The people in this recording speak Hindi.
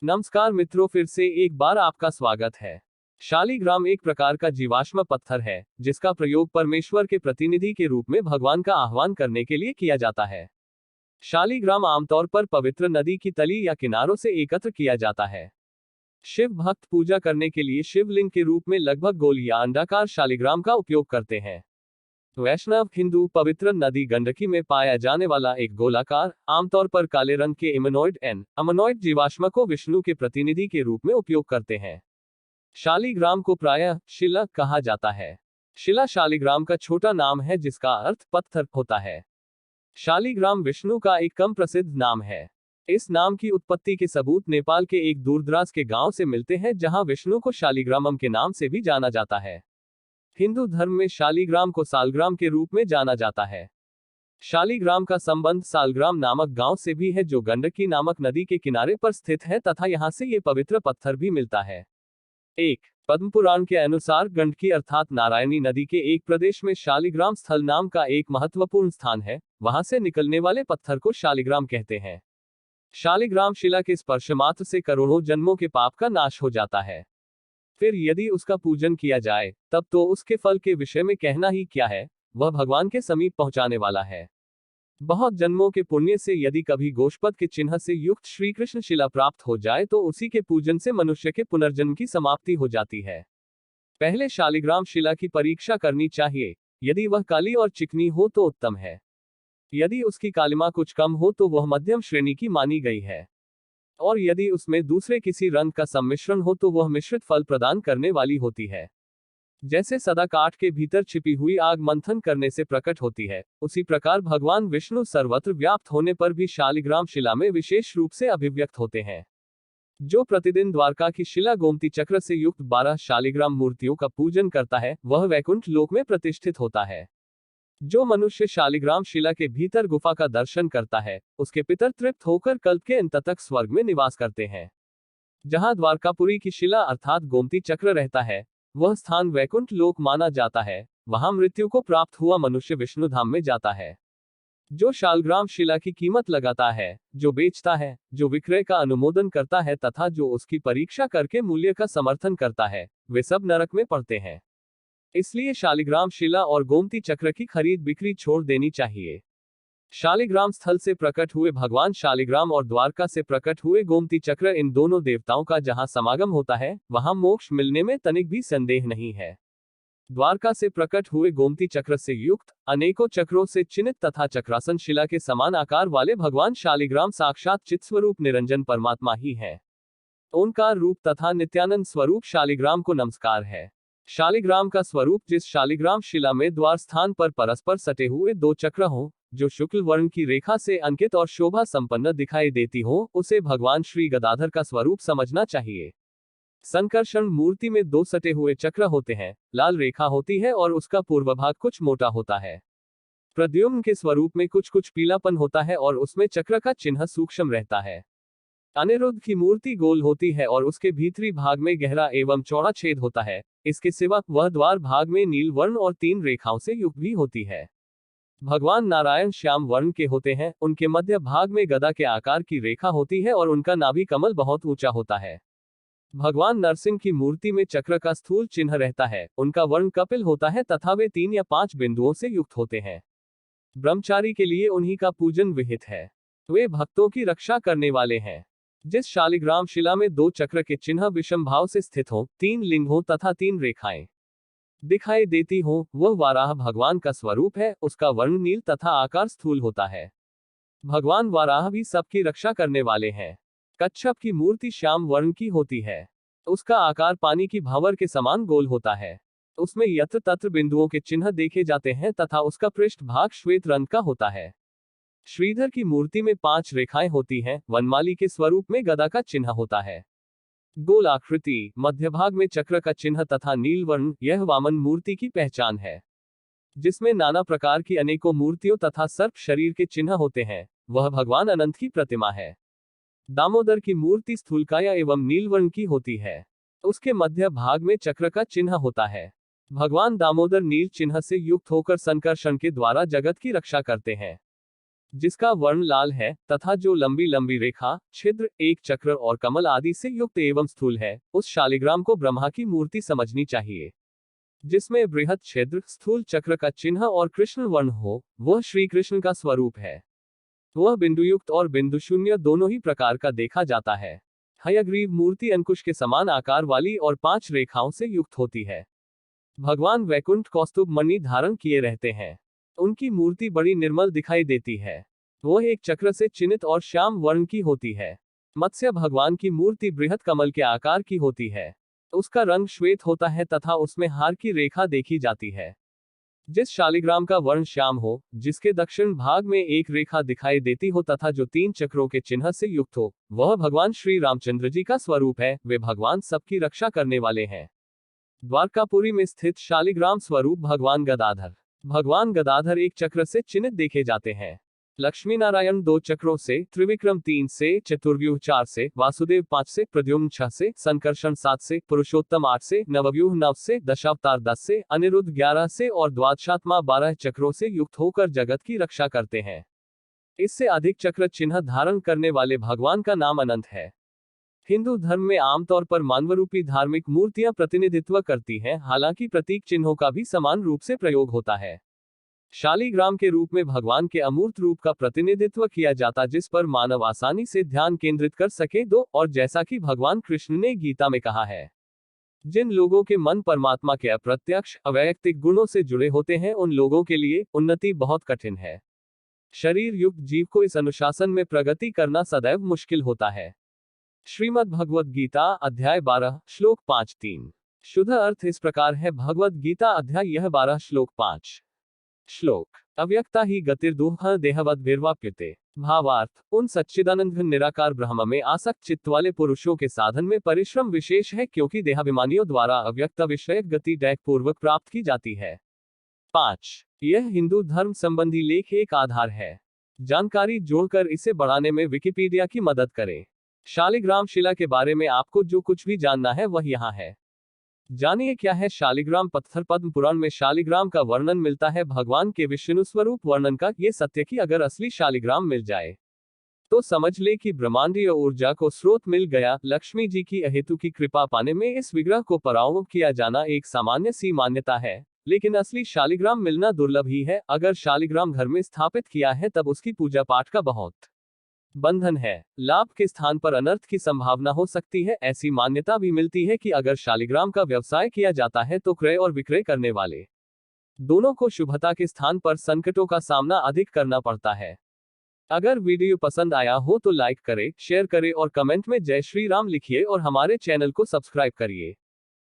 नमस्कार मित्रों, फिर से एक बार आपका स्वागत है। शालिग्राम एक प्रकार का जीवाश्म पत्थर है जिसका प्रयोग परमेश्वर के प्रतिनिधि के रूप में भगवान का आह्वान करने के लिए किया जाता है। शालिग्राम आमतौर पर पवित्र नदी की तली या किनारों से एकत्र किया जाता है। शिव भक्त पूजा करने के लिए शिवलिंग के रूप में लगभग गोल या अंडाकार शालिग्राम का उपयोग करते हैं। वैष्णव हिंदू पवित्र नदी गंडकी में पाया जाने वाला एक गोलाकार, आमतौर पर काले रंग के अमोनॉइड जीवाश्म को विष्णु के प्रतिनिधि के रूप में उपयोग करते हैं। शालिग्राम को प्रायः शिला कहा जाता है। शिला शालिग्राम का छोटा नाम है जिसका अर्थ पत्थर होता है। शालिग्राम विष्णु का एक कम प्रसिद्ध नाम है। इस नाम की उत्पत्ति के सबूत नेपाल के एक दूरदराज के गांव से मिलते हैं जहां विष्णु को शालिग्रामम के नाम से भी जाना जाता है। हिंदू धर्म में शालिग्राम को सालग्राम के रूप में जाना जाता है। शालिग्राम का संबंध सालग्राम नामक गांव से भी है जो गंडकी नामक नदी के किनारे पर स्थित है तथा यहां से ये पवित्र पत्थर भी मिलता है। एक पद्म पुराण के अनुसार गंडकी अर्थात नारायणी नदी के एक प्रदेश में शालिग्राम स्थल नाम का एक महत्वपूर्ण स्थान है। वहां से निकलने वाले पत्थर को शालिग्राम कहते हैं। शालिग्राम शिला के स्पर्श मात्र से करोड़ों जन्मों के पाप का नाश हो जाता है। फिर यदि उसका पूजन किया जाए तब तो उसके फल के विषय में कहना ही क्या है, वह भगवान के समीप पहुंचाने वाला है। बहुत जन्मों के पुण्य से यदि कभी गोष्पद के चिन्ह से युक्त श्री कृष्ण शिला प्राप्त हो जाए तो उसी के पूजन से मनुष्य के पुनर्जन्म की समाप्ति हो जाती है। पहले शालिग्राम शिला की परीक्षा करनी चाहिए। यदि वह काली और चिकनी हो तो उत्तम है। यदि उसकी कालिमा कुछ कम हो तो वह मध्यम श्रेणी की मानी गई है, और यदि उसमें दूसरे किसी रंग का सम्मिश्रण हो तो वह मिश्रित फल प्रदान करने वाली होती है। जैसे सदा काठ के भीतर छिपी हुई आग मंथन करने से प्रकट होती है, उसी प्रकार भगवान विष्णु सर्वत्र व्याप्त होने पर भी शालिग्राम शिला में विशेष रूप से अभिव्यक्त होते हैं। जो प्रतिदिन द्वारका की शिला गोमती चक्र से युक्त 12 शालिग्राम मूर्तियों का पूजन करता है वह वैकुंठ लोक में प्रतिष्ठित होता है। जो मनुष्य शालिग्राम शिला के भीतर गुफा का दर्शन करता है उसके पितर तृप्त होकर कल्प के अंत तक स्वर्ग में निवास करते हैं। जहां द्वारकापुरी की शिला अर्थात गोमती चक्र रहता है वह स्थान वैकुंठ लोक माना जाता है। वहां मृत्यु को प्राप्त हुआ मनुष्य विष्णु धाम में जाता है। जो शालग्राम शिला की कीमत लगाता है, जो बेचता है, जो विक्रय का अनुमोदन करता है तथा जो उसकी परीक्षा करके मूल्य का समर्थन करता है, वे सब नरक में पड़ते हैं। इसलिए शालिग्राम शिला और गोमती चक्र की खरीद बिक्री छोड़ देनी चाहिए। शालिग्राम स्थल से प्रकट हुए भगवान शालिग्राम और द्वारका से प्रकट हुए गोमती चक्र, इन दोनों देवताओं का जहां समागम होता है वहां मोक्ष मिलने में तनिक भी संदेह नहीं है। द्वारका से प्रकट हुए गोमती चक्र से युक्त अनेकों चक्रों से चिन्हित तथा चक्रासन शिला के समान आकार वाले भगवान शालिग्राम साक्षात चित्स्वरूप निरंजन परमात्मा ही है। ओंकार रूप तथा नित्यानंद स्वरूप शालिग्राम को नमस्कार है। शालिग्राम का स्वरूप जिस शालिग्राम शिला में द्वार स्थान पर परस्पर सटे हुए दो चक्र हों, जो शुक्ल वर्ण की रेखा से अंकित और शोभा संपन्न दिखाई देती हो, उसे भगवान श्री गदाधर का स्वरूप समझना चाहिए। संकर्षण मूर्ति में दो सटे हुए चक्र होते हैं, लाल रेखा होती है और उसका पूर्व भाग कुछ मोटा होता है। प्रद्युम्न के स्वरूप में कुछ कुछ पीलापन होता है और उसमें चक्र का चिन्ह सूक्ष्म रहता है। अनिरुद्ध की मूर्ति गोल होती है और उसके भीतरी भाग में गहरा एवं चौड़ा छेद होता है। इसके सिवा वह द्वार भाग में नील वर्ण और 3 रेखाओं से युक्त भी होती है। भगवान नारायण श्याम वर्ण के होते हैं, उनके मध्य भाग में गदा के आकार की रेखा होती है और उनका नाभि कमल बहुत ऊंचा होता है। भगवान नरसिंह की मूर्ति में चक्र का स्थूल चिन्ह रहता है, उनका वर्ण कपिल होता है तथा वे 3 या 5 बिंदुओं से युक्त होते हैं। ब्रह्मचारी के लिए उन्हीं का पूजन विहित है। वे भक्तों की रक्षा करने वाले हैं। जिस शालिग्राम शिला में 2 चक्र के चिन्ह विषम भाव से स्थित हो, 3 लिंग हो तथा 3 रेखाएं दिखाई देती हो, वह वाराह भगवान का स्वरूप है। उसका वर्ण नील तथा आकार स्थूल होता है। भगवान वाराह भी सबकी रक्षा करने वाले हैं। कच्छप की मूर्ति श्याम वर्ण की होती है। उसका आकार पानी की भावर के समान गोल होता है। उसमें यत्र तत्र बिंदुओं के चिन्ह देखे जाते हैं तथा उसका पृष्ठ भाग श्वेत रंग का होता है। श्रीधर की मूर्ति में 5 रेखाएं होती हैं, वनमाली के स्वरूप में गदा का चिन्ह होता है। गोल आकृति, मध्य भाग में चक्र का चिन्ह तथा नीलवर्ण, यह वामन मूर्ति की पहचान है। जिसमें नाना प्रकार की अनेकों मूर्तियों तथा सर्प शरीर के चिन्ह होते हैं, वह भगवान अनंत की प्रतिमा है। दामोदर की मूर्ति स्थूलकाय एवं नीलवर्ण की होती है। उसके मध्य भाग में चक्र का चिन्ह होता है। भगवान दामोदर नील चिन्ह से युक्त होकर संकर्षण के द्वारा जगत की रक्षा करते हैं। जिसका वर्ण लाल है तथा जो लंबी लंबी रेखा, छिद्र, एक चक्र और कमल आदि से युक्त एवं स्थूल है, उस शालिग्राम को ब्रह्मा की मूर्ति समझनी चाहिए। जिसमें बृहत छिद्र, स्थूल चक्र का चिन्ह और कृष्ण वर्ण हो, वह श्री कृष्ण का स्वरूप है। वह बिंदुयुक्त और बिंदु शून्य दोनों ही प्रकार का देखा जाता है। हयग्रीव मूर्ति अंकुश के समान आकार वाली और 5 रेखाओं से युक्त होती है। भगवान वैकुंठ कौस्तुभ मणि धारण किए रहते हैं। उनकी मूर्ति बड़ी निर्मल दिखाई देती है। वह एक चक्र से चिन्हित और श्याम वर्ण की होती है। मत्स्य भगवान की मूर्ति बृहत कमल के आकार की होती है। उसका रंग श्वेत होता है तथा उसमें हार की रेखा देखी जाती है। जिस शालिग्राम का वर्ण श्याम हो, जिसके दक्षिण भाग में एक रेखा दिखाई देती हो तथा जो 3 चक्रों के चिन्ह से युक्त हो, वह भगवान श्री रामचंद्र जी का स्वरूप है। वे भगवान सबकी रक्षा करने वाले हैं। द्वारकापुरी में स्थित शालिग्राम स्वरूप भगवान गदाधर। भगवान गदाधर एक चक्र से चिन्हित देखे जाते हैं। लक्ष्मी नारायण 2 चक्रों से, त्रिविक्रम 3 से, चतुर्व्यूह 4 से, वासुदेव 5 से, प्रद्युम्न 6 से, संकर्षण 7 से, पुरुषोत्तम 8 से, नवव्यूह 9 से, दशावतार 10 से, अनिरुद्ध 11 से और द्वादशात्मा 12 चक्रों से युक्त होकर जगत की रक्षा करते हैं। इससे अधिक चक्र चिन्ह धारण करने वाले भगवान का नाम अनंत है। हिंदू धर्म में आमतौर पर मानवरूपी धार्मिक मूर्तियां प्रतिनिधित्व करती हैं, हालांकि प्रतीक चिन्हों का भी समान रूप से प्रयोग होता है। शालिग्राम के रूप में भगवान के अमूर्त रूप का प्रतिनिधित्व किया जाता, जिस पर मानव आसानी से ध्यान केंद्रित कर सके। और जैसा कि भगवान कृष्ण ने गीता में कहा है, जिन लोगों के मन परमात्मा के अप्रत्यक्ष अवैयक्तिक गुणों से जुड़े होते हैं, उन लोगों के लिए उन्नति बहुत कठिन है। शरीर युक्त जीव को इस अनुशासन में प्रगति करना सदैव मुश्किल होता है। श्रीमद् भगवद गीता अध्याय 12 श्लोक 5-3। शुद्ध अर्थ इस प्रकार है। भगवद गीता अध्याय यह 12 श्लोक 5। श्लोक अव्यक्ता ही गतिर्दुह देहवद विर्वाप्यते। भावार्थ, उन सच्चिदानंद निराकार ब्रह्म में आसक्त चित्त वाले पुरुषों के साधन में परिश्रम विशेष है, क्योंकि देहाभिमानियों द्वारा अव्यक्त विषयक गति दैक पूर्वक प्राप्त की जाती है। 5। यह हिंदू धर्म संबंधी लेख एक आधार है। जानकारी जोड़कर इसे बढ़ाने में विकिपीडिया की मदद करें। शालिग्राम शिला के बारे में आपको जो कुछ भी जानना है वह यहाँ है। जानिए क्या है शालिग्राम पत्थर। पद्म पुराण में शालिग्राम का वर्णन मिलता है, भगवान के विष्णु स्वरूप वर्णन का। ये सत्य कि अगर असली शालिग्राम मिल जाए तो समझ ले कि ब्रह्मांडीय ऊर्जा को स्रोत मिल गया। लक्ष्मी जी की अहेतु की कृपा पाने में इस विग्रह को पराभव किया जाना एक सामान्य सी मान्यता है, लेकिन असली शालिग्राम मिलना दुर्लभ ही है। अगर शालिग्राम घर में स्थापित किया है तब उसकी पूजा पाठ का बहुत बंधन है। लाभ के स्थान पर अनर्थ की संभावना हो सकती है। ऐसी मान्यता भी मिलती है कि अगर शालिग्राम का व्यवसाय किया जाता है तो क्रय और विक्रय करने वाले दोनों को शुभता के स्थान पर संकटों का सामना अधिक करना पड़ता है। अगर वीडियो पसंद आया हो तो लाइक करें, शेयर करें और कमेंट में जय श्री राम लिखिए और हमारे चैनल को सब्सक्राइब करिए।